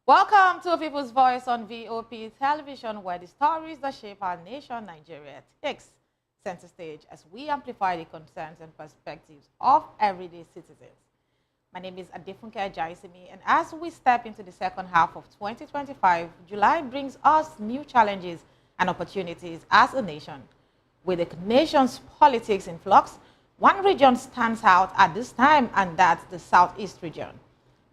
Welcome to People's Voice on VOP Television, where the stories that shape our nation, Nigeria, takes center stage as we amplify the concerns and perspectives of everyday citizens. My name is Adefunke Ajaisimi, and as we step into the second half of 2025, July brings us new challenges and opportunities as a nation. With the nation's politics in flux, one region stands out at this time, and that's the Southeast region.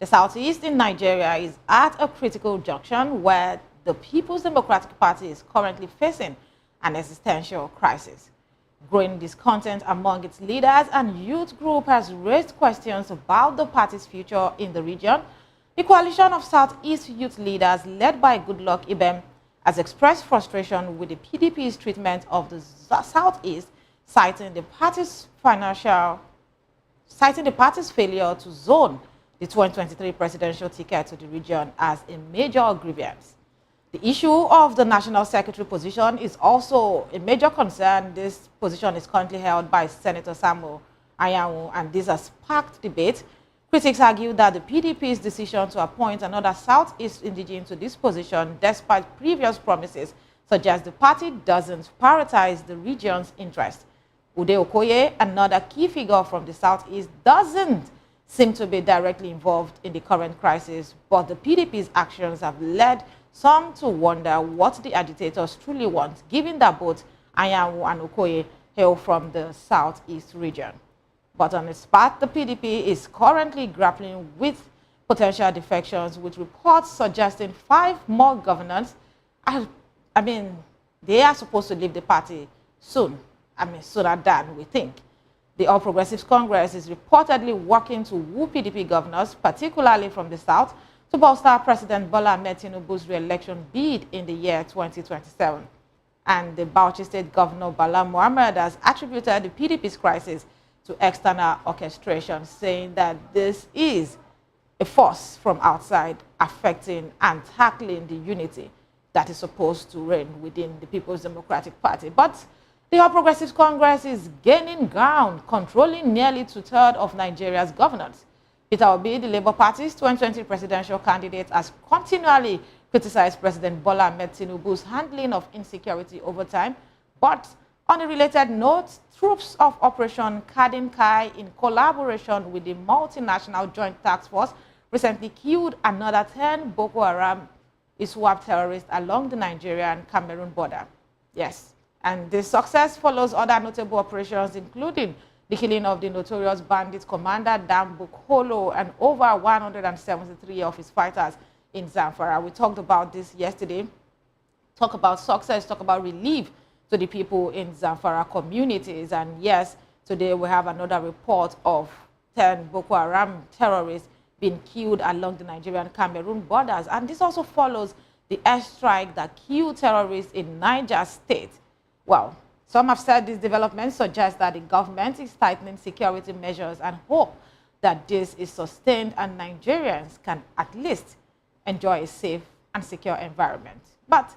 The Southeast in Nigeria is at a critical junction where the People's Democratic Party is currently facing an existential crisis. Growing discontent among its leaders and youth group has raised questions about the party's future in the region. The coalition of Southeast youth leaders, led by Goodluck Ibem, has expressed frustration with the PDP's treatment of the Southeast, citing the party's failure to zone the 2023 presidential ticket to the region as a major grievance. The issue of the national secretary position is also a major concern. This position is currently held by Senator Samuel Anyanwu, and this has sparked debate. Critics argue that the PDP's decision to appoint another Southeast indigene to this position, despite previous promises, suggests the party doesn't prioritize the region's interest. Ude Okoye, another key figure from the Southeast, doesn't seem to be directly involved in the current crisis, but the PDP's actions have led some to wonder what the agitators truly want, given that both Anyanwu and Okoye hail from the Southeast region. But on its part, the PDP is currently grappling with potential defections, with reports suggesting 5 more governors they are supposed to leave the party soon. Sooner than we think. The All Progressives Congress is reportedly working to woo PDP governors, particularly from the South, to bolster President Bola Ahmed Tinubu's re-election bid in the year 2027. And the Bauchi State Governor Bala Mohammed has attributed the PDP's crisis to external orchestration, saying that this is a force from outside affecting and tackling the unity that is supposed to reign within the People's Democratic Party. But the All Progressives Congress is gaining ground, controlling nearly 2/3 of Nigeria's governors. Peter Obi, the Labour Party's 2020 presidential candidate, has continually criticized President Bola Ahmed Tinubu's handling of insecurity over time. But on a related note, troops of Operation Kadin Kai, in collaboration with the multinational Joint Task Force, recently killed another 10 Boko Haram ISWAP terrorists along the Nigerian-Cameroon border. Yes. And this success follows other notable operations, including the killing of the notorious bandit commander Dan Bukholo and over 173 of his fighters in Zamfara. We talked about this yesterday. Talk about success, talk about relief to the people in Zamfara communities. And yes, today we have another report of 10 Boko Haram terrorists being killed along the Nigerian-Cameroon borders. And this also follows the airstrike that killed terrorists in Niger State. Well, some have said these developments suggest that the government is tightening security measures and hope that this is sustained and Nigerians can at least enjoy a safe and secure environment. But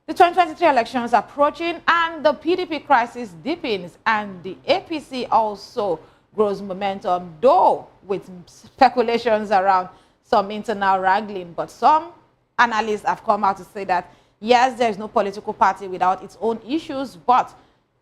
the 2023 elections are approaching and the PDP crisis deepens, and the APC also grows momentum, though with speculations around some internal wrangling. But some analysts have come out to say that yes, there is no political party without its own issues, but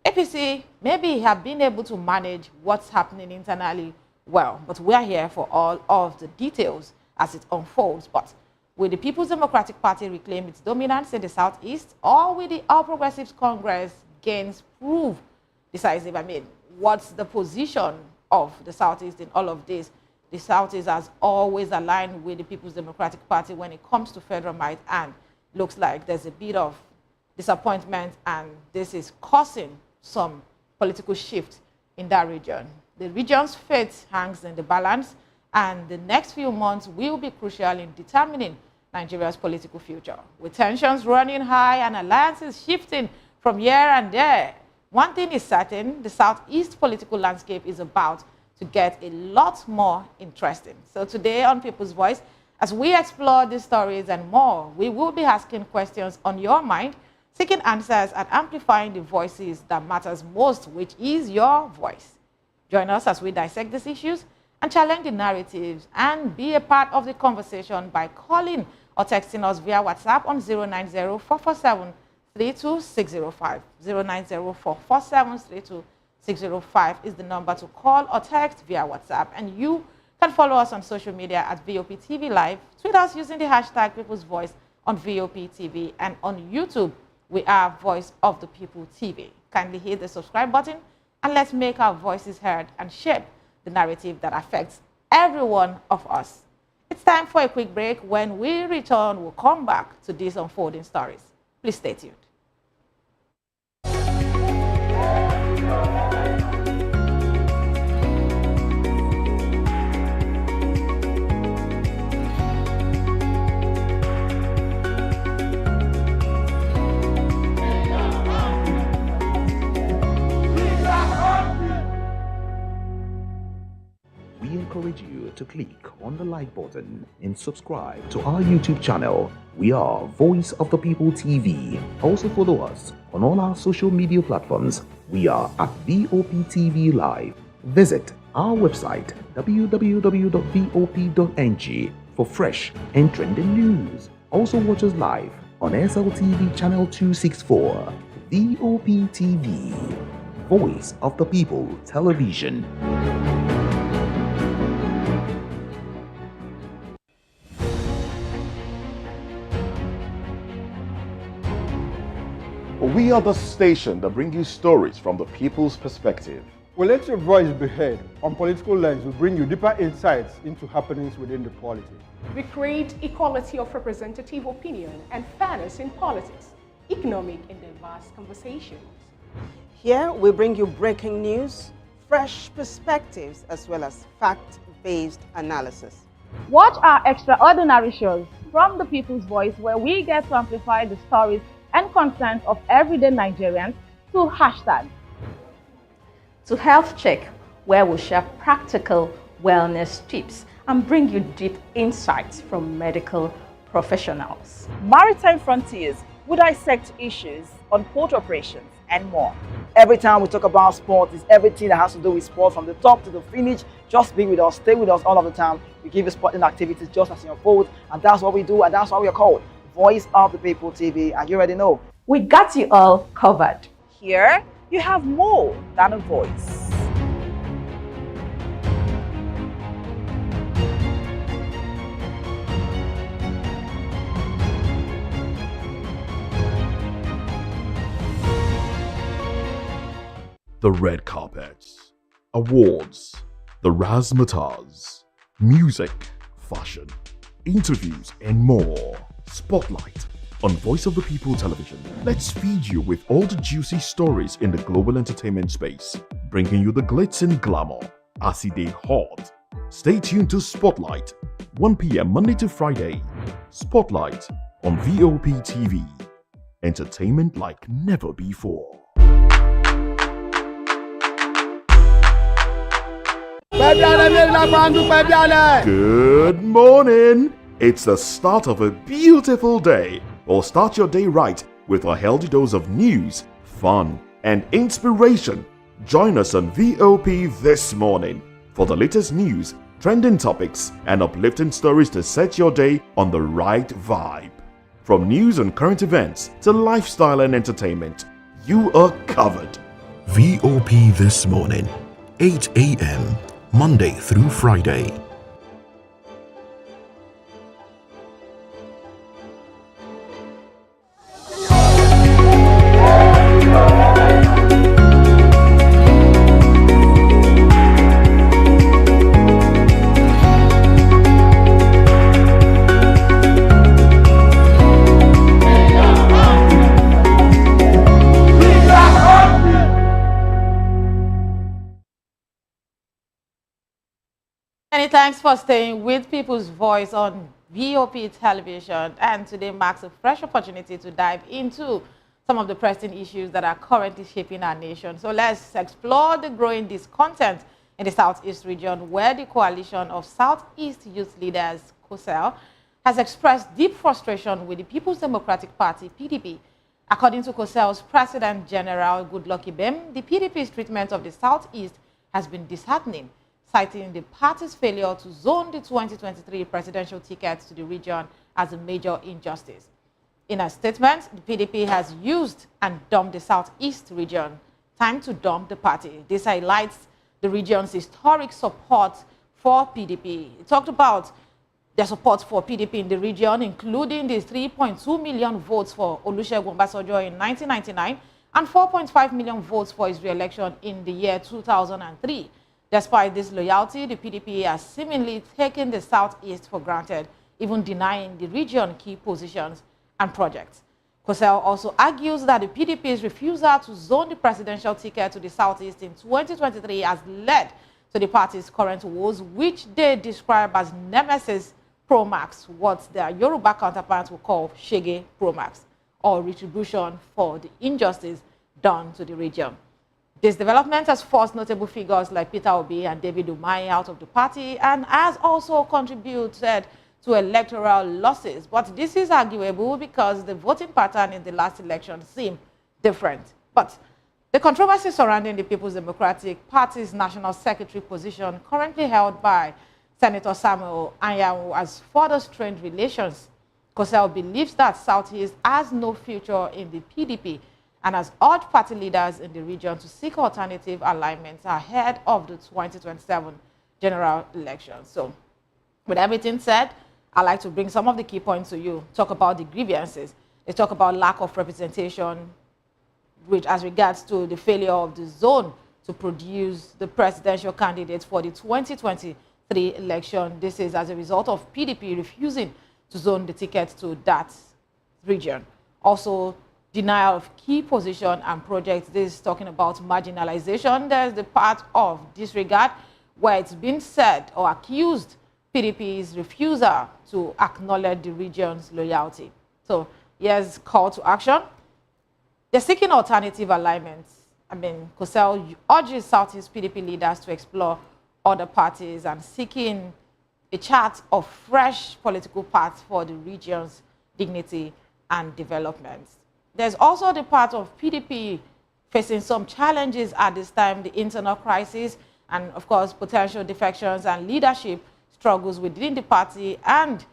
APC maybe have been able to manage what's happening internally well. But we are here for all of the details as it unfolds. But will the People's Democratic Party reclaim its dominance in the Southeast, or will the All Progressives Congress gains prove decisive? What's the position of the Southeast in all of this? The Southeast has always aligned with the People's Democratic Party when it comes to federal might, and looks like there's a bit of disappointment, and this is causing some political shift in that region. The region's fate hangs in the balance, and the next few months will be crucial in determining Nigeria's political future. With tensions running high and alliances shifting from here and there, one thing is certain: the Southeast political landscape is about to get a lot more interesting. So today on People's Voice, as we explore these stories and more, we will be asking questions on your mind, seeking answers and amplifying the voices that matters most, which is your voice. Join us as we dissect these issues and challenge the narratives, and be a part of the conversation by calling or texting us via WhatsApp on 090-447-32605. 090-447-32605 is the number to call or text via WhatsApp. And you can follow us on social media at VOP TV Live. Tweet us using the hashtag People's Voice on VOP TV. And on YouTube, we are Voice of the People TV. Kindly hit the subscribe button and let's make our voices heard and shape the narrative that affects every one of us. It's time for a quick break. When we return, we'll come back to these unfolding stories. Please stay tuned. Encourage you to click on the like button and subscribe to our YouTube channel. We are Voice of the People TV. Also follow us on all our social media platforms. We are at VOP TV Live. Visit our website www.vop.ng for fresh and trending news. Also watch us live on SLTV channel 264. VOP TV, Voice of the People Television. We are the station that brings you stories from the people's perspective. We'll let your voice be heard. On Political Lens, we'll bring you deeper insights into happenings within the polity. We create equality of representative opinion and fairness in politics, economic and diverse conversations. Here, we bring you breaking news, fresh perspectives, as well as fact-based analysis. Watch our extraordinary shows from the People's Voice, where we get to amplify the stories and concerns of everyday Nigerians to hashtag. To Health Check, where we'll share practical wellness tips and bring you deep insights from medical professionals. Maritime Frontiers will dissect issues on port operations and more. Every time we talk about sport, it's everything that has to do with sport from the top to the finish. Just be with us, stay with us all of the time. We give you sporting activities just as you unfold, and that's what we do, and that's why we are called Voice of the People TV, and you already know. We got you all covered. Here, you have more than a voice. The red carpets, awards, the razzmatazz, music, fashion, interviews, and more. Spotlight on Voice of the People Television. Let's feed you with all the juicy stories in the global entertainment space, bringing you the glitz and glamour as it is hot. Stay tuned to Spotlight, 1 p.m. Monday to Friday. Spotlight on VOP TV. Entertainment like never before. Good morning. It's the start of a beautiful day. Or start your day right with a healthy dose of news, fun, and inspiration. Join us on VOP this morning for the latest news, trending topics, and uplifting stories to set your day on the right vibe. From news and current events to lifestyle and entertainment, you are covered. VOP This Morning, 8 a.m., Monday through Friday. Many thanks for staying with People's Voice on VOP Television, and today marks a fresh opportunity to dive into some of the pressing issues that are currently shaping our nation. So let's explore the growing discontent in the Southeast region, where the Coalition of Southeast Youth Leaders, COSEL, has expressed deep frustration with the People's Democratic Party, PDP. According to COSEL's President General Goodluck Ibem, the PDP's treatment of the Southeast has been disheartening, citing the party's failure to zone the 2023 presidential tickets to the region as a major injustice. In a statement, the PDP has used and dumped the Southeast region. Time to dump the party. This highlights the region's historic support for PDP. It talked about their support for PDP in the region, including the 3.2 million votes for Olusegun Obasanjo in 1999 and 4.5 million votes for his re-election in the year 2003. Despite this loyalty, the PDP has seemingly taken the Southeast for granted, even denying the region key positions and projects. Kosel also argues that the PDP's refusal to zone the presidential ticket to the Southeast in 2023 has led to the party's current woes, which they describe as nemesis Promax, what their Yoruba counterparts will call Shege Promax, or retribution for the injustice done to the region. This development has forced notable figures like Peter Obi and David Umahi out of the party and has also contributed to electoral losses. But this is arguable because the voting pattern in the last election seemed different. But the controversy surrounding the People's Democratic Party's national secretary position, currently held by Senator Samuel Anyanwu, has further strained relations. Kosel believes that Southeast has no future in the PDP and has urged party leaders in the region to seek alternative alignments ahead of the 2027 general election. So, with everything said, I'd like to bring some of the key points to you. Talk about the grievances. They talk about lack of representation, which as regards to the failure of the zone to produce the presidential candidates for the 2023 election. This is as a result of PDP refusing to zone the ticket to that region. Also, denial of key position and projects. This is talking about marginalization. There's the part of disregard where it's been said or accused PDP's refusal to acknowledge the region's loyalty. So here's call to action. They're seeking alternative alignments. Kosel urges Southeast PDP leaders to explore other parties and seeking a chart of fresh political paths for the region's dignity and development. There's also the part of PDP facing some challenges at this time, the internal crisis, and of course, potential defections and leadership struggles within the party. And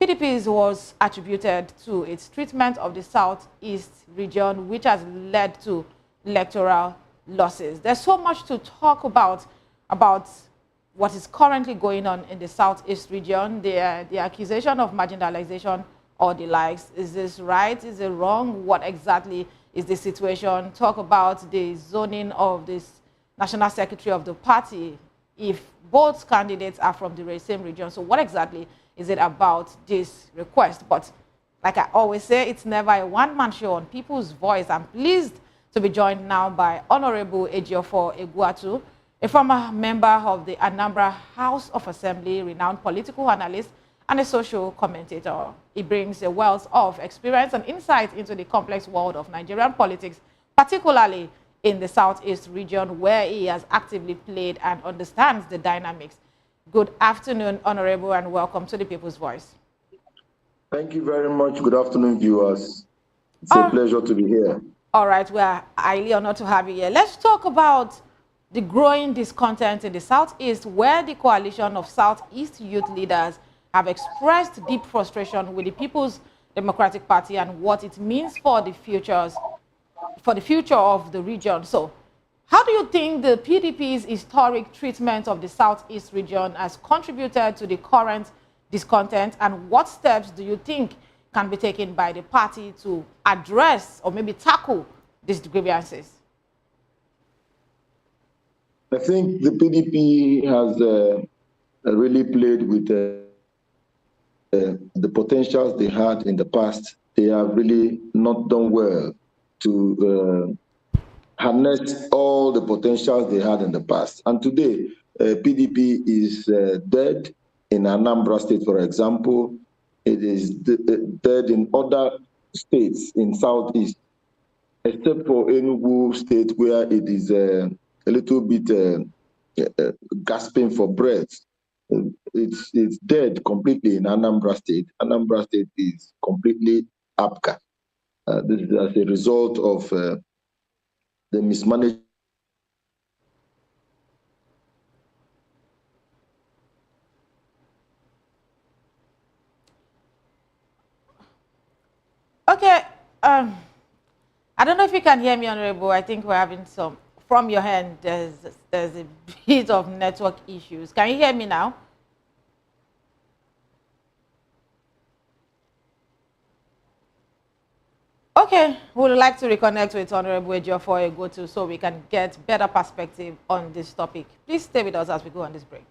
PDP was attributed to its treatment of the Southeast region, which has led to electoral losses. There's so much to talk about what is currently going on in the Southeast region, the accusation of marginalization or the likes. Is this right? Is it wrong? What exactly is the situation? Talk about the zoning of this national secretary of the party if both candidates are from the same region. So what exactly is it about this request? But like I always say, it's never a one-man show on People's Voice. I'm pleased to be joined now by Honorable Ejiofor Egwuatu, a former member of the Anambra House of Assembly, renowned political analyst, and a social commentator. He brings a wealth of experience and insight into the complex world of Nigerian politics, particularly in the Southeast region, where he has actively played and understands the dynamics. Good afternoon, Honorable, and welcome to the People's Voice. Thank you very much. Good afternoon, viewers. It's a pleasure to be here. All right, we are highly honored to have you here. Let's talk about the growing discontent in the Southeast, where the coalition of Southeast youth leaders have expressed deep frustration with the People's Democratic Party and what it means for the future of the region. So, how do you think the PDP's historic treatment of the Southeast region has contributed to the current discontent, and what steps do you think can be taken by the party to address or maybe tackle these grievances? I think the PDP has really played with the potentials they had in the past. They have really not done well to harness all the potentials they had in the past. And today, PDP is dead in Anambra State, for example. It is dead in other states in Southeast, except for Enugu State, where it is a little bit gasping for breath. It's dead completely in Anambra State. Anambra State is completely APCA. This is as a result of the mismanagement. I don't know if you can hear me, Honorable. I think we're having some, from your end, there's a bit of network issues. Can you hear me now? Okay, we would like to reconnect with Honorable Ejiofor Egotu so we can get better perspective on this topic. Please stay with us as we go on this break.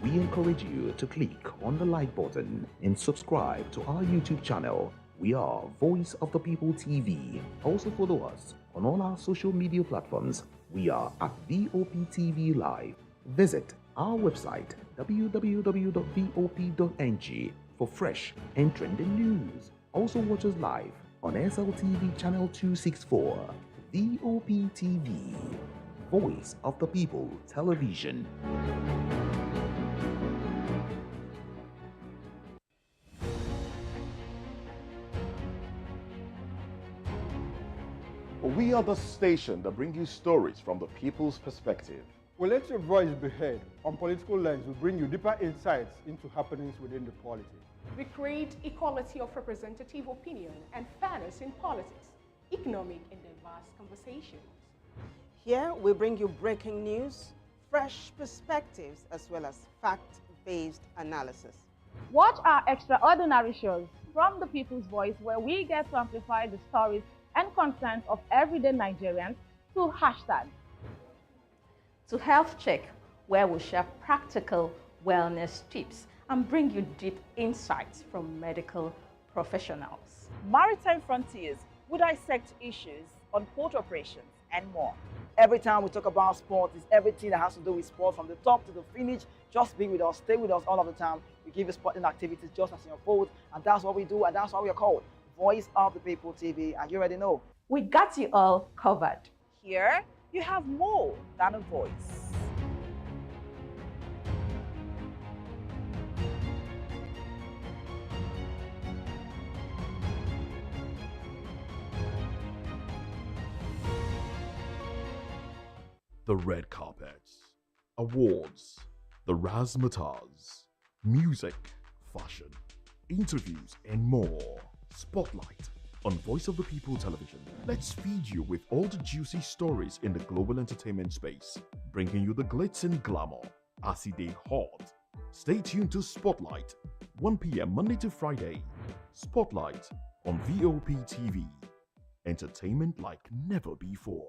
We encourage you to click on the like button and subscribe to our YouTube channel. We are Voice of the People TV. Also follow us on all our social media platforms. We are at VOPTV Live. Visit our website www.vop.ng for fresh and trending news. Also watch us live on SLTV channel 264. VOPTV, Voice of the People Television. We are the station that brings you stories from the people's perspective. We let your voice be heard. On Political Lens, we bring you deeper insights into happenings within the polity. We create equality of representative opinion and fairness in politics, economic and diverse conversations. Here, we bring you breaking news, fresh perspectives, as well as fact-based analysis. Watch our extraordinary shows from the People's Voice, where we get to amplify the stories and concerns of everyday Nigerians to hashtag. To Health Check, where we share practical wellness tips and bring you deep insights from medical professionals. Maritime Frontiers will dissect issues on port operations and more. Every time we talk about sport, it's everything that has to do with sport, from the top to the finish. Just be with us, stay with us all of the time. We give you sporting activities just as you unfold, and that's what we do, and that's why we are called Voice of the People TV, and you already know. We got you all covered. Here, you have more than a voice. The red carpets, awards, the razzmatazz, music, fashion, interviews, and more. Spotlight on Voice of the People Television. Let's feed you with all the juicy stories in the global entertainment space, bringing you the glitz and glamour as it is hot. Stay tuned to Spotlight, 1 p.m. Monday to Friday. Spotlight on VOP TV. Entertainment like never before.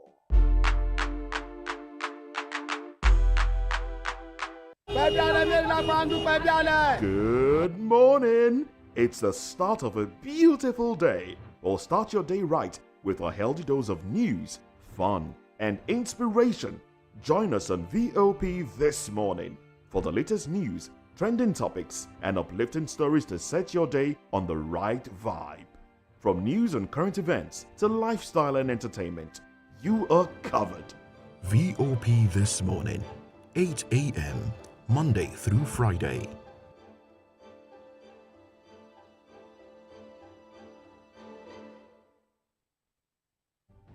Good morning. It's the start of a beautiful day. Or start your day right with a healthy dose of news, fun, and inspiration. Join us on VOP this morning for the latest news, trending topics, and uplifting stories to set your day on the right vibe. From news and current events to lifestyle and entertainment, you are covered. VOP This Morning, 8 a.m., Monday through Friday.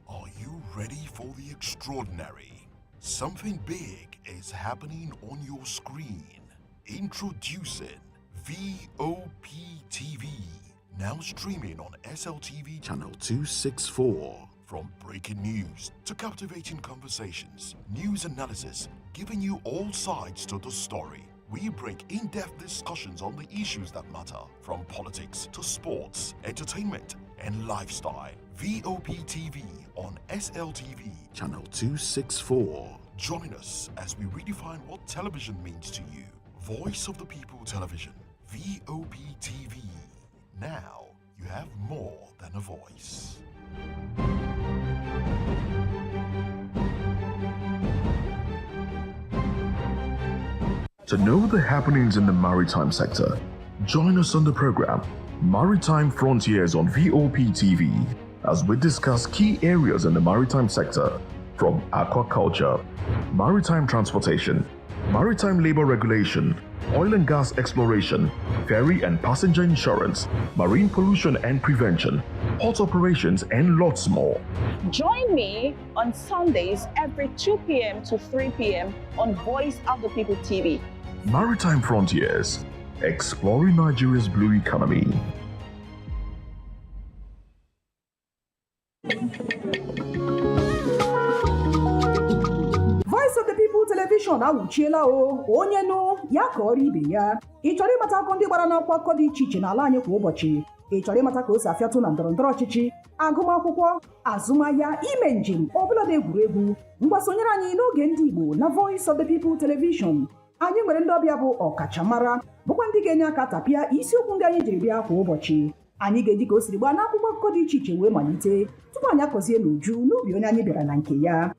Are you ready for the extraordinary? Something big is happening on your screen. Introducing VOP TV, now streaming on SLTV channel 264. From breaking news to captivating conversations, news analysis, giving you all sides to the story. We bring in-depth discussions on the issues that matter, from politics to sports, entertainment, and lifestyle. VOP TV on SLTV channel 264. Join us as we redefine what television means to you. Voice of the People Television, VOP TV. Now you have more than a voice. To know the happenings in the maritime sector, join us on the program Maritime Frontiers on VOP TV. as we discuss key areas in the maritime sector, from aquaculture, maritime transportation, maritime labor regulation, oil and gas exploration, ferry and passenger insurance, marine pollution and prevention, port operations, and lots more. Join me on Sundays every 2 p.m. to 3 p.m. on Voice of the People TV. Maritime Frontiers, exploring Nigeria's blue economy. Voice of the People Television awuchiela o onye nụ ya ka ọrụ ibe ya. Ị chọrọ ịmata akụkọ ndị gbara n'akwụkwọ akụkọ dị iche iche n'ala anyị kwa ụbọchị. Ị chọrọ ịmata ka o si afịatụ na ndọrọndọrọ ọchịchị, agụmakwụkwọ, azụmahịa, ime njem, ọbụladị egwuregwu. Mgbasonyere anyị n'oge ndị Igbo na Voice of the People Television. Anyị nwere ndị ọbịa bụ ọkachamara bụkwa ndị ga-enye aka tapịa isiokwu ndị anyị jiri bịa kwa ụbọchị. Anyị ga-eji ka o siri gbaa n'akwụkwọ akụkọ dị iche iche wee malite tupu anyị akọzie n'uju n'ubi onye anyị bịara na nke ya.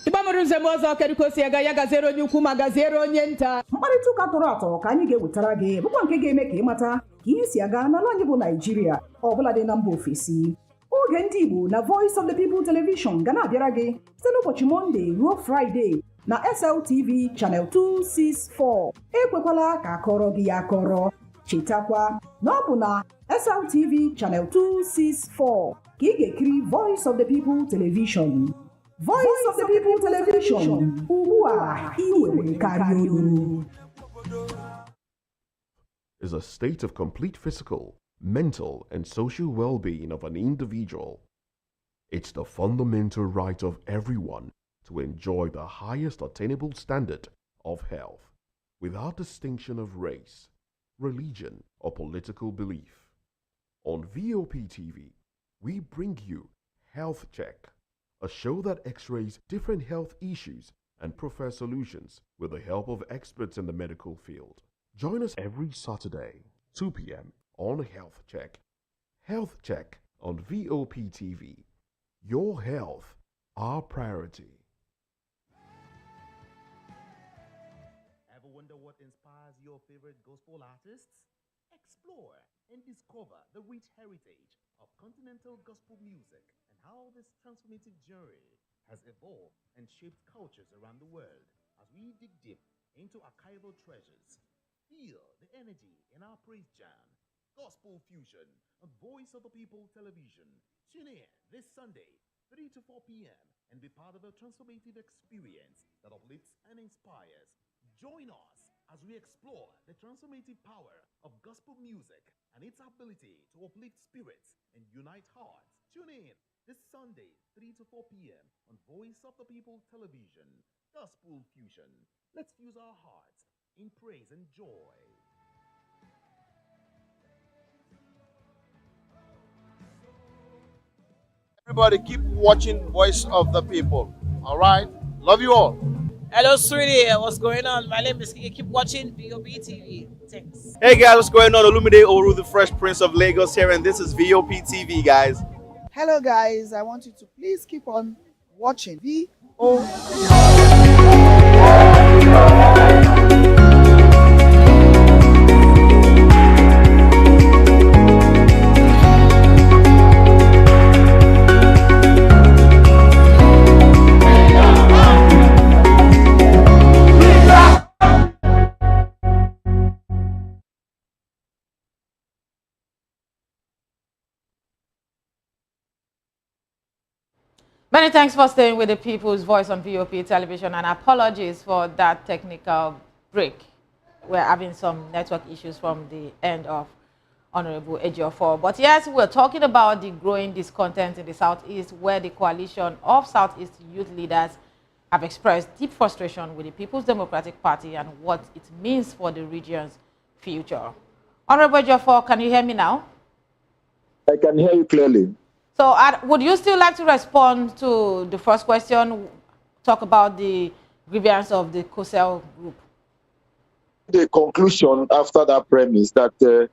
Ịgbamụrụ nzem ọzọ kerikosi ya gaziere onye ukwu ma gaziere onye nta. Mkparịta ụka tọrọ atọ ka anyị ga-ewetara gị bụkwa nke ga-eme ka ịmata ka ihe si aga n'ala anyị bụ Naịjirịa ọbụladị na mba ofesi. Oge ndị Igbo na Voice of the People Television ga na-abịara gị site n'ụbọchị Mọnde ruo Fraịde na SLTV Channel 264. Ekwekwala ka akọrọ gị ya akọrọ. Chetakwa na ọ bụ na SLTV Channel 264 ka ị ga-ekiri Voice of the People Television. Voice of the People Television. Ugbu a ị nwere karịa olu. Is a state of complete physical, mental, and social well-being of an individual. It's the fundamental right of everyone to enjoy the highest attainable standard of health, without distinction of race, religion, or political belief. On VOP TV, we bring you Health Check, a show that x-rays different health issues and provides solutions with the help of experts in the medical field. Join us every Saturday, 2 p.m. on Health Check. Health Check on VOP TV. Your health, our priority. Ever wonder what inspires your favorite gospel artists? Explore and discover the rich heritage of continental gospel music and how this transformative journey has evolved and shaped cultures around the world as we dig deep into archival treasures. Feel the energy in our praise jam, Gospel Fusion, on Voice of the People Television. Tune in this Sunday, 3 to 4 p.m. and be part of a transformative experience that uplifts and inspires. Join us as we explore the transformative power of gospel music and its ability to uplift spirits and unite hearts. Tune in this Sunday, 3 to 4 p.m. on Voice of the People Television. Gospel Fusion. Let's fuse our hearts in praise and joy. Everybody keep watching Voice of the People. All right? Love you all. Hello, sweetie. What's going on? My name is Kiki. Keep watching VOP TV. Thanks. Hey guys, what's going on? Olumide Oru, the Fresh Prince of Lagos here, and this is VOP TV, guys. Hello guys, I want you to please keep on watching VOP. Many thanks for staying with the People's Voice on VOP Television, and apologies for that technical break. We're having some network issues from the end of Honorable Ejiofor. But yes, we're talking about the growing discontent in the Southeast, where the coalition of Southeast youth leaders have expressed deep frustration with the People's Democratic Party and what it means for the region's future. Honorable Ejiofor, can you hear me now? I can hear you clearly. So would you still like to respond to the first question, talk about the grievance of the COSEL group? The conclusion after that premise that the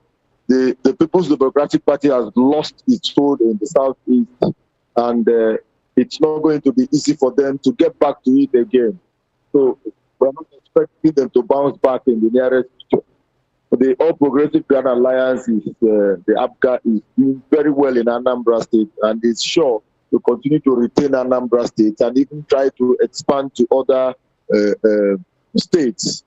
People's Democratic Party has lost its hold in the Southeast, and it's not going to be easy for them to get back to it again. So we're not expecting them to bounce back in the nearest future. the All Progressive Grand Alliance is the APGA is doing very well in Anambra State and is sure to continue to retain Anambra State and even try to expand to other states.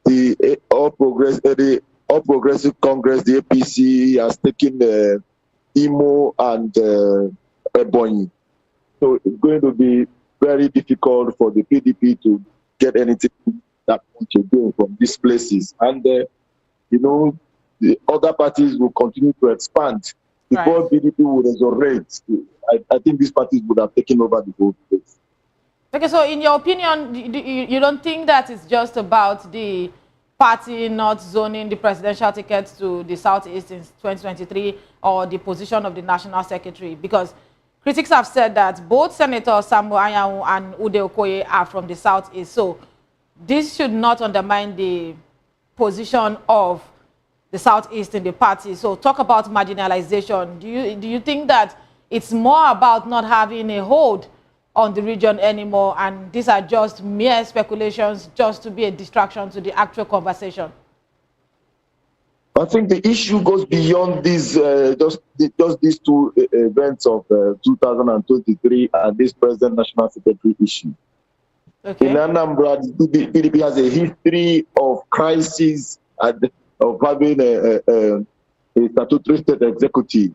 The All Progressive Congress, the APC, has taken Imo and Ebonyi. So it's going to be very difficult for the PDP to get anything that much again from these places. And, you know, the other parties will continue to expand. Before PDP will resurrect, I think these parties would have taken over the whole place. Okay, so in your opinion, you don't think that it's just about the party not zoning the presidential tickets to the Southeast in 2023 or the position of the National Secretary? Because critics have said that both Senator Samuel Anyanwu and Ude Okoye are from the Southeast. So this should not undermine the position of the Southeast in the party. So talk about marginalization. Do you think that it's more about not having a hold on the region anymore, and these are just mere speculations just to be a distraction to the actual conversation? I think the issue goes beyond these, just these two events of 2023 and this present National Secretary issue. Okay. In Anambra, the PDP has a history of crisis and of having a statutory state executive.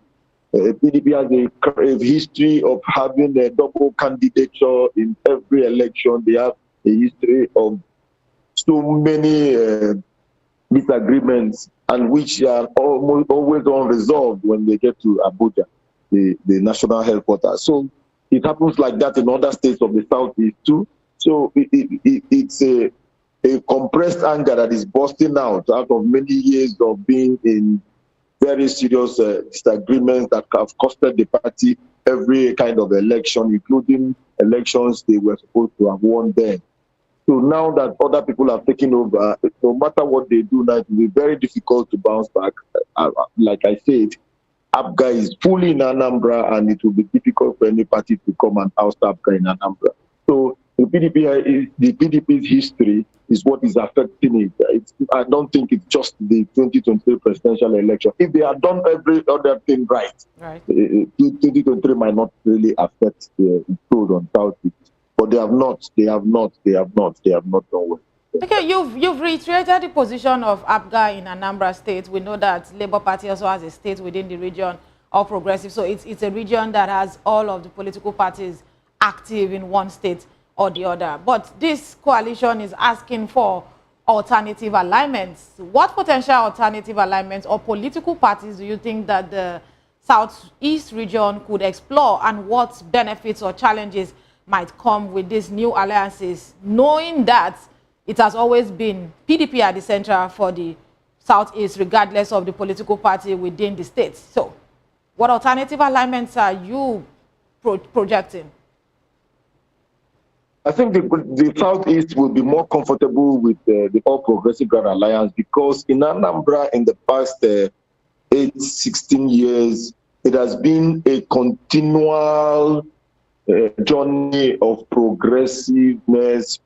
PDP has a history of having a double candidature in every election. They have a history of so many disagreements, and which are almost always unresolved when they get to Abuja, the national headquarters. So it happens like that in other states of the Southeast too. So it's a compressed anger that is bursting out of many years of being in very serious disagreements that have costed the party every kind of election, including elections they were supposed to have won then. So now that other people have taken over, no matter what they do now, it will be very difficult to bounce back. Like I said, APGA is fully in Anambra, and it will be difficult for any party to come and oust APGA in Anambra. So the PDP's history is what is affecting it. I don't think it's just the 2023 presidential election. If they had done every other thing right, 2023 might not really affect the growth on Southeast. But they have not done well. Okay, you've reiterated the position of APGA in Anambra State. We know that Labour Party also has a state within the region, All Progressive. So it's a region that has all of the political parties active in one state or the other. But this coalition is asking for alternative alignments. What potential alternative alignments or political parties do you think that the Southeast region could explore, and what benefits or challenges might come with these new alliances, knowing that it has always been PDP at the center for the Southeast, regardless of the political party within the states? So what alternative alignments are you projecting? I think the Southeast will be more comfortable with the All Progressive Grand Alliance, because in Anambra in the past 16 years, it has been a continual journey of progressiveness,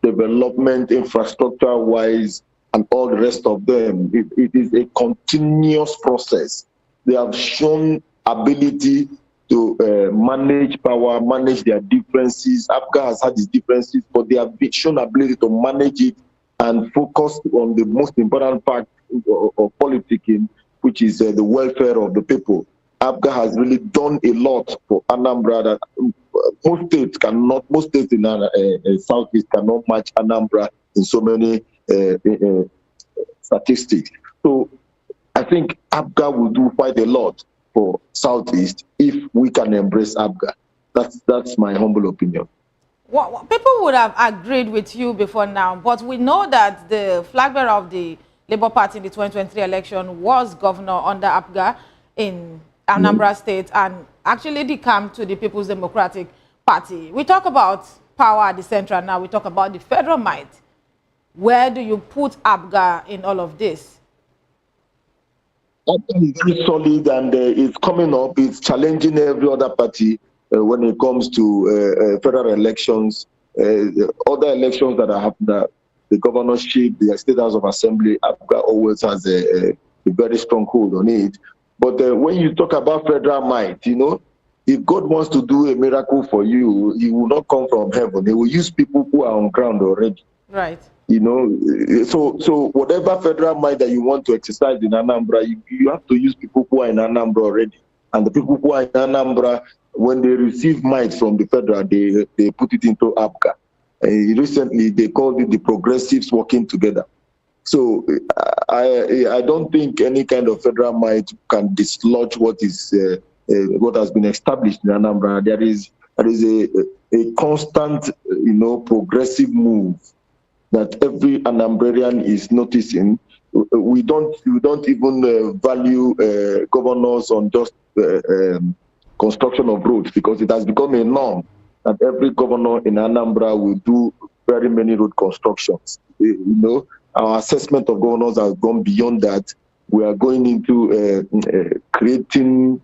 development, infrastructure-wise, and all the rest of them. It is a continuous process. They have shown ability to manage power, manage their differences. APGA has had its differences, but they have shown ability to manage it and focus on the most important part of politicking, which is the welfare of the people. APGA has really done a lot for Anambra that most states in Southeast cannot match Anambra in so many statistics. So I think APGA will do quite a lot for Southeast if we can embrace APGA. That's my humble opinion. Well, people would have agreed with you before now, but we know that the flag bearer of the Labour Party in the 2023 election was governor under APGA in Anambra State, and actually decamped to the People's Democratic Party. We talk about power at the central now. We talk about the federal might. Where do you put APGA in all of this? APGA is very solid, and it's coming up. It's challenging every other party when it comes to federal elections, other elections that are happening. the governorship, the State House of Assembly, APGA always has a very strong hold on it. But when you talk about federal might, you know, if God wants to do a miracle for you, he will not come from heaven. He will use people who are on ground already. Right. You know, so whatever federal might that you want to exercise in Anambra, you have to use people who are in Anambra already. And the people who are in Anambra, when they receive might from the federal, they put it into APGA. Recently, they called it the progressives working together. So I don't think any kind of federal might can dislodge what has been established in Anambra. There is a constant, you know, progressive move that every Anambrarian is noticing. We don't even value governors on just construction of roads, because it has become a norm that every governor in Anambra will do very many road constructions. You know, our assessment of governors has gone beyond that. We are going into creating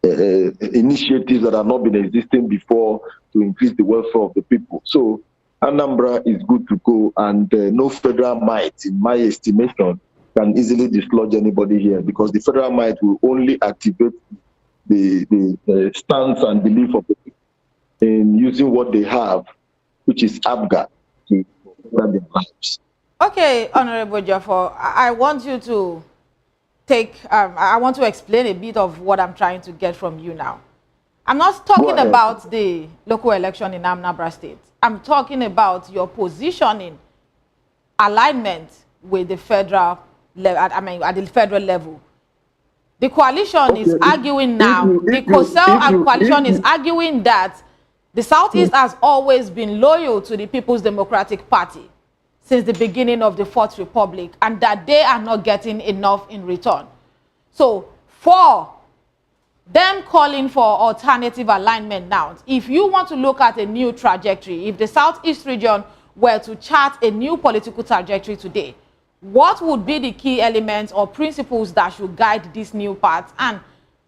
initiatives that have not been existing before to increase the welfare of the people. So Anambra is good to go, and no federal might, in my estimation, can easily dislodge anybody here, because the federal might will only activate the stance and belief of the people in using what they have, which is APGA, to run their lives. Okay, Honorable Jaffer, I want you to I want to explain a bit of what I'm trying to get from you now. I'm not talking about the local election in Anambra State. I'm talking about your positioning, alignment with the federal level, at the federal level. The coalition is arguing now, the COSEL coalition is arguing that the Southeast has always been loyal to the People's Democratic Party since the beginning of the Fourth Republic, and that they are not getting enough in return. So for them calling for alternative alignment now, if you want to look at a new trajectory, if the Southeast region were to chart a new political trajectory today, what would be the key elements or principles that should guide this new path? And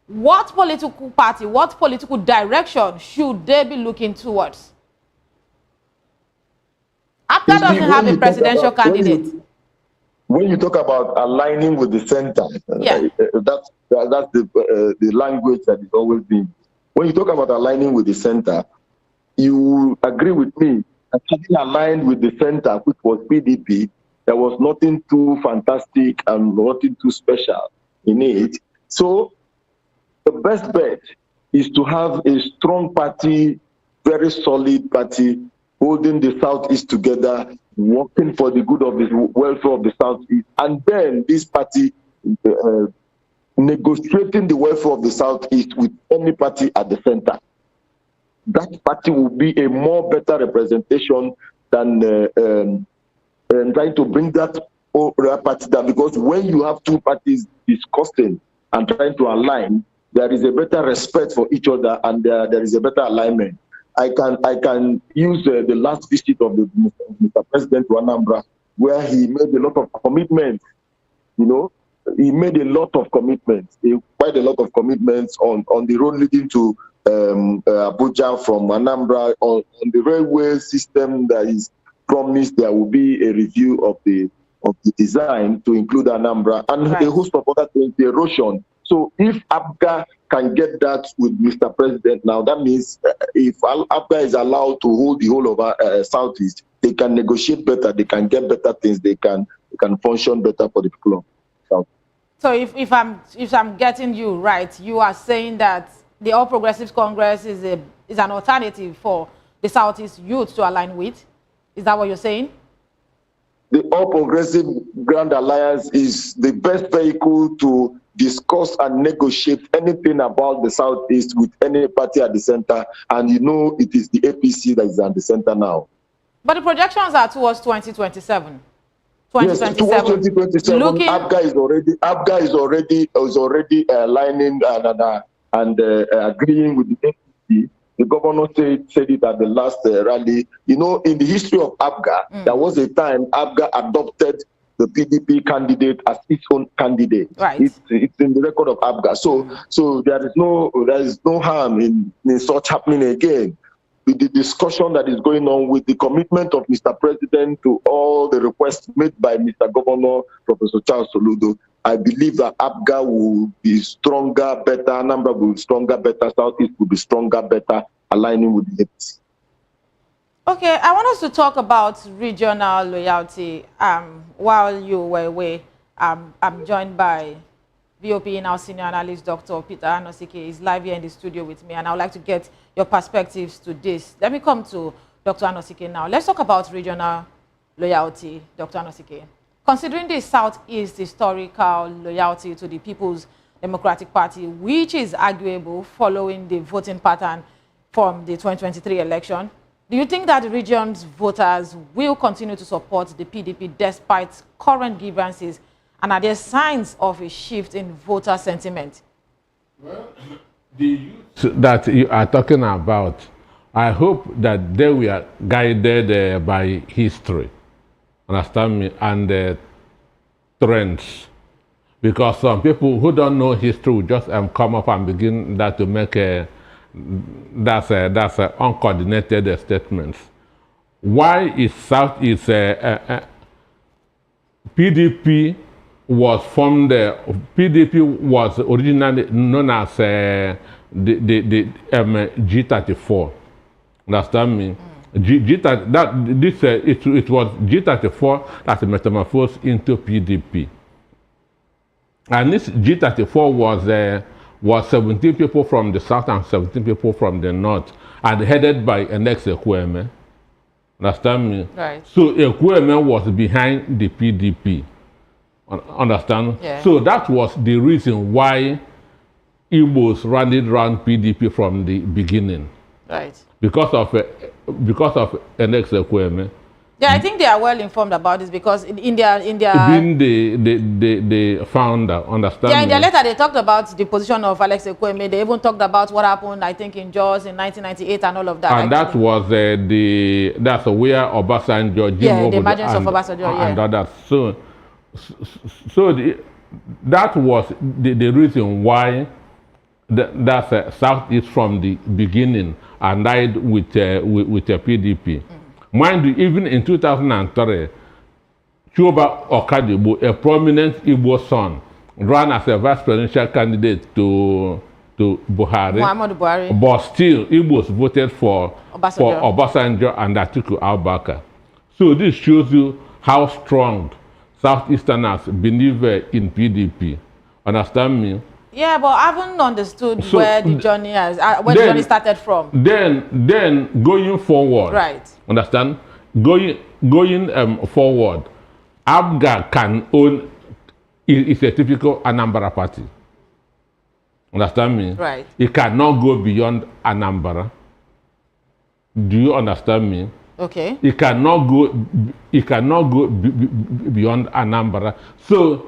what political party, what political direction should they be looking towards? APGA doesn't have a presidential candidate. When you talk about aligning with the center, that's the language that is always been. When you talk about aligning with the center, you agree with me that having aligned with the center, which was PDP, there was nothing too fantastic and nothing too special in it. So the best bet is to have a strong party, very solid party, holding the Southeast together, working for the good of the welfare of the Southeast, and then this party negotiating the welfare of the Southeast with any party at the center. That party will be a more better representation than trying to bring that party down, because when you have two parties discussing and trying to align, there is a better respect for each other, and there is a better alignment. I can use the last visit of the Mr. President to Anambra, where he made a lot of commitments. You know, he made a lot of commitments, quite a lot of commitments on the road leading to Abuja from Anambra, on the railway system that is promised. There will be a review of the design to include Anambra, and a host of other things, the erosion. So if APGA can get that with Mr. President now, that means if APGA is allowed to hold the whole of Southeast, they can negotiate better, they can get better things, they can function better for the people of South. So if I'm getting you right, you are saying that the All Progressives Congress is an alternative for the Southeast youth to align with? Is that what you're saying? The All Progressive Grand Alliance is the best vehicle to discuss and negotiate anything about the Southeast with any party at the center, and you know it is the APC that is at the center now. But the projections are towards 2027. Yes, towards 2027, APGA is already aligning and agreeing with the APC. The governor said it at the last rally. You know, in the history of APGA, there was a time APGA adopted the PDP candidate as its own candidate. Right. It's in the record of APGA. So there is no harm in such happening again. with the discussion that is going on, with the commitment of Mr. President to all the requests made by Mr. Governor, Professor Charles Soludo, I believe that APGA will be stronger, better, Anambra will be stronger, better, Southeast will be stronger, better, aligning with the APC. Okay, I want us to talk about regional loyalty. While you were away, I'm joined by VOP now senior analyst Dr. Peter Anosike is live here in the studio with me, and I would like to get your perspectives to this. Let me come to Dr. Anosike now. Let's talk about regional loyalty, Dr. Anosike. Considering the Southeast historical loyalty to the People's Democratic Party, which is arguable following the voting pattern from the 2023 election, do you think that the region's voters will continue to support the PDP despite current grievances? And are there signs of a shift in voter sentiment? Well, the youth that you are talking about, I hope that they were guided by history, understand me, and trends. Because some people who don't know history will just come up and begin that to make that's uncoordinated statements. Why is Southeast PDP was formed? PDP was originally known as the G34. Understand me? It was G34 that metamorphosed into PDP, and this G34 was 17 people from the south and 17 people from the north, and headed by Alex Ekwueme. Understand me? Right. So Ekwueme was behind the PDP. Understand? Yeah. So that was the reason why Igbos rallied around PDP from the beginning. Right. Because of Alex Ekwueme. Yeah, I think they are well informed about this because in their being the founder, understand? Yeah, in their letter they talked about the position of Alex Ekwueme. They even talked about what happened, I think, in Jos in 1998 and all of that. And that was that's where Obasanjo, the emergence of Obasanjo, and others. So that was the reason why that's Southeast from the beginning and died with the PDP. Mind you, even in 2003, Chuba Okadigbo, a prominent Igbo son, ran as a vice presidential candidate to Buhari. Muhammadu Buhari. But still, Igbos voted for Obasanjo and Atiku Abubakar. So this shows you how strong Southeasterners believe in PDP. Understand me? Yeah, but I haven't understood where the journey the journey started from. Then going forward, right? Understand? Going forward, APGA can own is a typical Anambra party. Understand me? Right. It cannot go beyond Anambra. Do you understand me? Okay. It cannot go beyond Anambra. So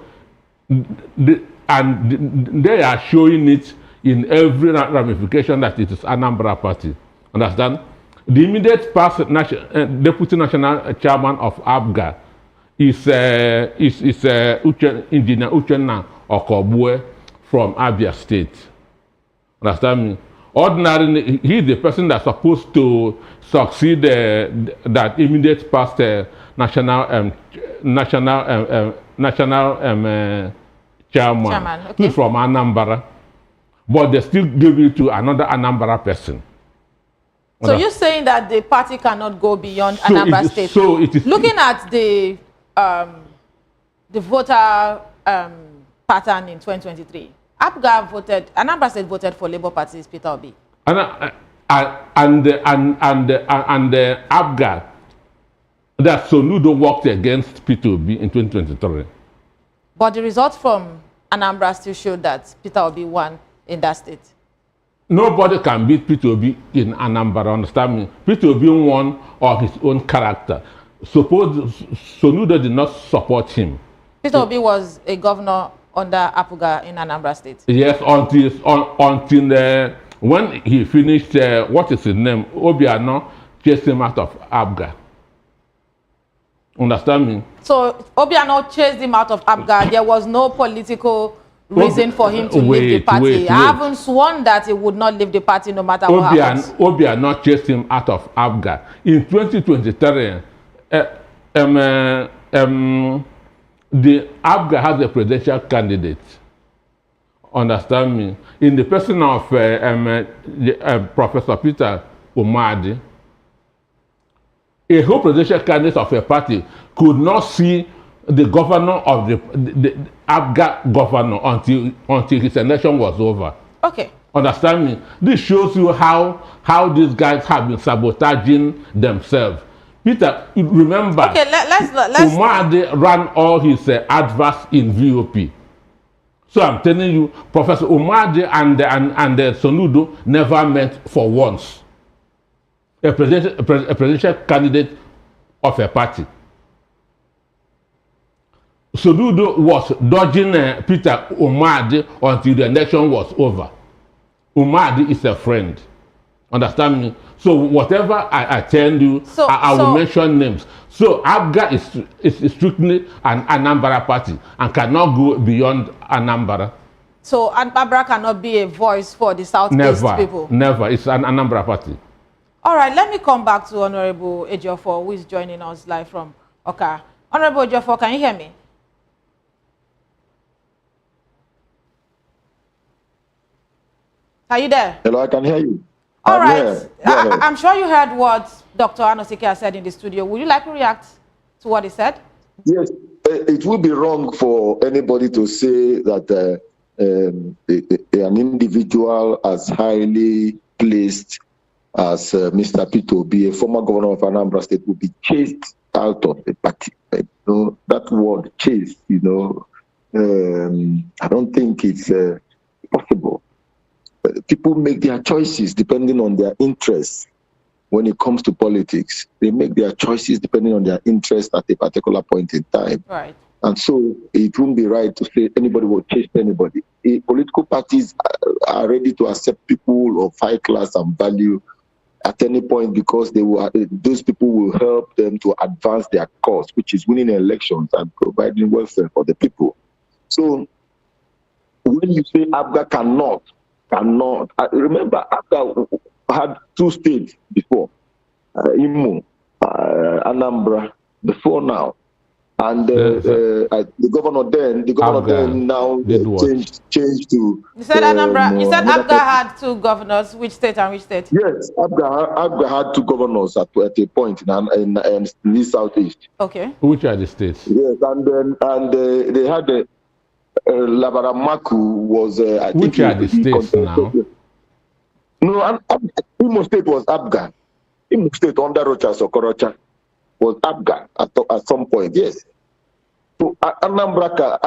they are showing it in every ramification that it is Anambra party. Understand? The immediate past deputy national chairman of APGA is Engineer Uchenna Okobue from Abia State. Understand me? Ordinarily, he is the person that's supposed to succeed that immediate past national chairman, okay. Who's from Anambra, but they still give it to another Anambra person. So you're saying that the party cannot go beyond Anambra State. So it is looking at the voter pattern in 2023. Anambra State voted for Labour Party's Peter Obi. And APGA, that Soludo worked against Peter Obi in 2023. But the results from Anambra still showed that Peter Obi won in that state. Nobody can beat Peter Obi in Anambra, understand me? Peter Obi won of his own character. Suppose Soludo did not support him. Peter Obi was a governor under APGA in Anambra State. Yes, until when he finished, what is his name? Obiano chased him out of APGA. Understand me? So Obiano chased him out of APGA. There was no political reason for him to leave the party. I haven't sworn that he would not leave the party no matter what happens. Obia not chased him out of APGA. In 2023, the APGA has a presidential candidate. Understand me? In the person of Professor Peter Umadi, a whole presidential candidate of a party could not see the governor of the APGA governor until his election was over. Okay. Understand me? This shows you how these guys have been sabotaging themselves. Peter, remember, okay, let's Umadi ran all his adverts in VOP. So I'm telling you, Professor Umadi and Soludo never met for once. A presidential candidate of a party. Soludo was dodging Peter Umadi until the election was over. Umadi is a friend. Understand me? So whatever I tell you, I will mention names. So APGA is strictly an Anambra party and cannot go beyond Anambra. So APGA cannot be a voice for the Southeast people? Never. It's an Anambra party. All right, let me come back to Honorable Ejiofor, who is joining us live from Oka. Honorable Ejiofor, can you hear me? Are you there? Hello, I can hear you. All right. I'm sure you heard what Dr. Anosike said in the studio. Would you like to react to what he said? Yes. It would be wrong for anybody to say that an individual as highly placed as Mr. Peter Obi, a former governor of Anambra State, would be chased out of the party. You know, that word chased, I don't think it's possible. People make their choices depending on their interests. When it comes to politics, they make their choices depending on their interest at a particular point in time. Right. And so it wouldn't be right to say anybody will chase anybody. Political parties are ready to accept people of high class and value at any point because those people will help them to advance their cause, which is winning elections and providing welfare for the people. So when you say APGA cannot, remember APGA had two states before, Imo, Anambra, before now. And the governor then now changed to. You said Anambra. You said APGA had two governors. Which state and which state? Yes, APGA had two governors at a point in the southeast. Okay. Which are the states? Yes, and they had Labaramaku was. Which are the states now? No, Imo State was APGA. Imo State under Rocha Sokorocha was APGA at some point, yes. So Anambra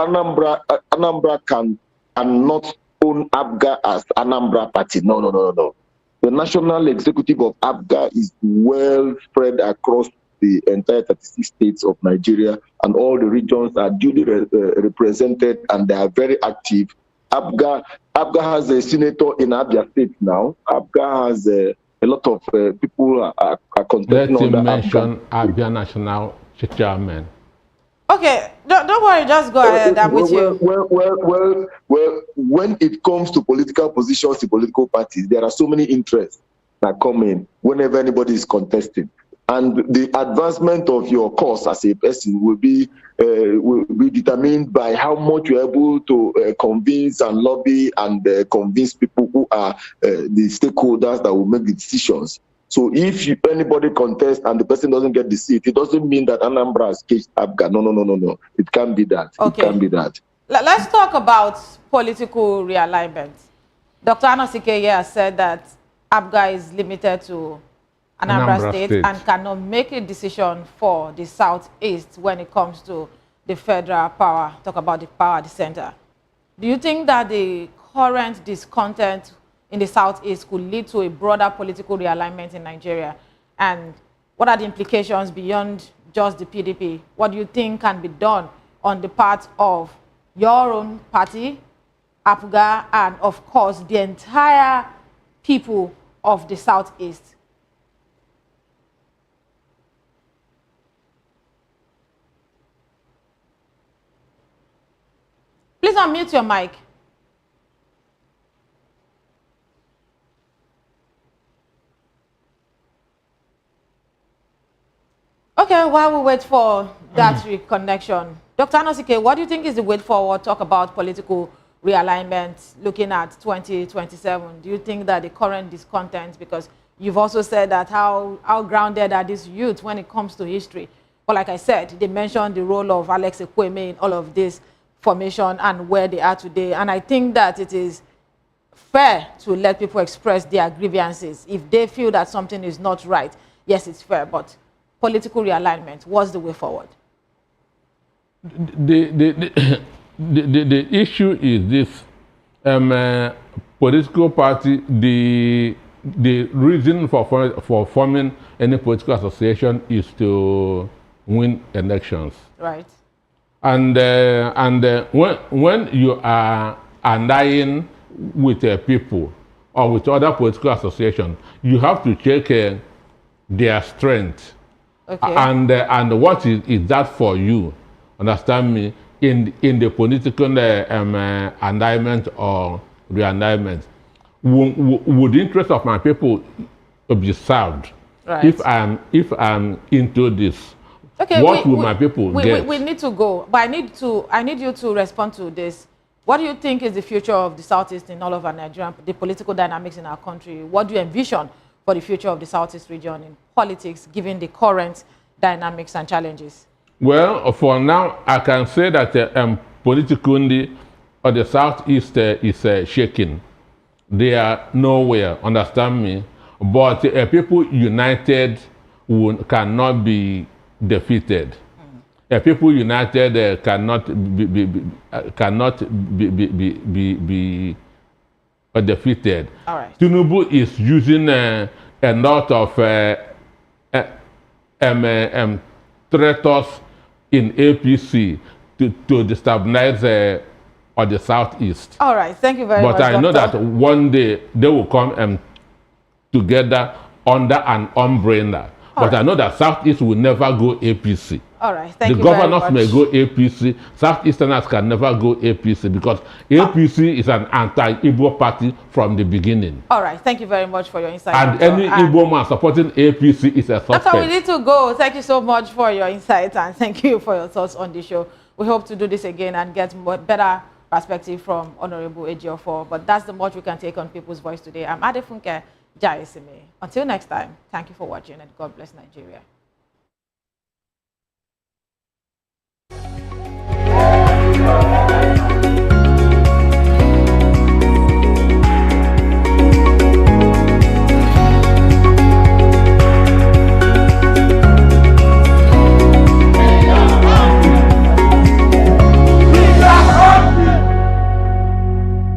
cannot own APGA as Anambra party. No. The national executive of APGA is well spread across the entire 36 states of Nigeria, and all the regions are duly represented, and they are very active. APGA has a senator in Abia State now. APGA has a lot of people are contesting on the Let him mention Abia National Chairman. Okay, don't worry, just go ahead. I'm with you. Well, when it comes to political positions in political parties, there are so many interests that come in whenever anybody is contesting. And the advancement of your cause as a person will be determined by how much you're able to convince and lobby and convince people who are the stakeholders that will make the decisions. So if anybody contests and the person doesn't get the seat, it doesn't mean that Anambra has caged APGA. No. It can't be that. Okay. It can't be that. Let's talk about political realignment. Dr. Anosike has said that APGA is limited to Anambra State and cannot make a decision for the Southeast when it comes to the federal power. Talk about the power at the center. Do you think that the current discontent in the Southeast could lead to a broader political realignment in Nigeria? And what are the implications beyond just the PDP? What do you think can be done on the part of your own party, APGA, and of course the entire people of the Southeast? Please unmute your mic. Okay, while we wait for that reconnection, Dr. Anosike, what do you think is the way forward? Talk about political realignment looking at 2027. Do you think that the current discontent, because you've also said that how grounded are these youth when it comes to history? But like I said, they mentioned the role of Alex Ekwueme in all of this formation and where they are today. And I think that it is fair to let people express their grievances. If they feel that something is not right, yes, it's fair, but political realignment, what's the way forward? The issue is this, political party, the reason for forming any political association is to win elections. Right. And when you are aligning with people or with other political associations, you have to check their strength. Okay. And what is that for you? Understand me? In the political alignment or realignment, would the interest of my people be served? Right. If I'm into this, okay, what will my people get? We need to go, but I need you to respond to this. What do you think is the future of the Southeast in all of our Nigeria, the political dynamics in our country? What do you envision for the future of the Southeast region in politics, given the current dynamics and challenges? Well, for now, I can say that politically, the Southeast is shaking. They are nowhere, understand me? But people united cannot be defeated. People united cannot be defeated. All right. Tinubu is using a lot of traitors in APC to destabilize the Southeast. All right, thank you very much. But I know Doctor. that one day they will come together under an umbrella. But I know that Southeast will never go APC. All right, thank you The very governors much. may go APC. Southeasterners can never go APC because APC is an anti-Igbo party from the beginning. All right, thank you very much for your insight. And Doctor. any Igbo man supporting APC is a suspect. Doctor, we need to go. Thank you so much for your insight and thank you for your thoughts on the show. We hope to do this again and get better perspective from Honorable Ejiofor. But that's the much we can take on People's Voice today. I'm Adefunke Jaisime. Until next time, thank you for watching and God bless Nigeria.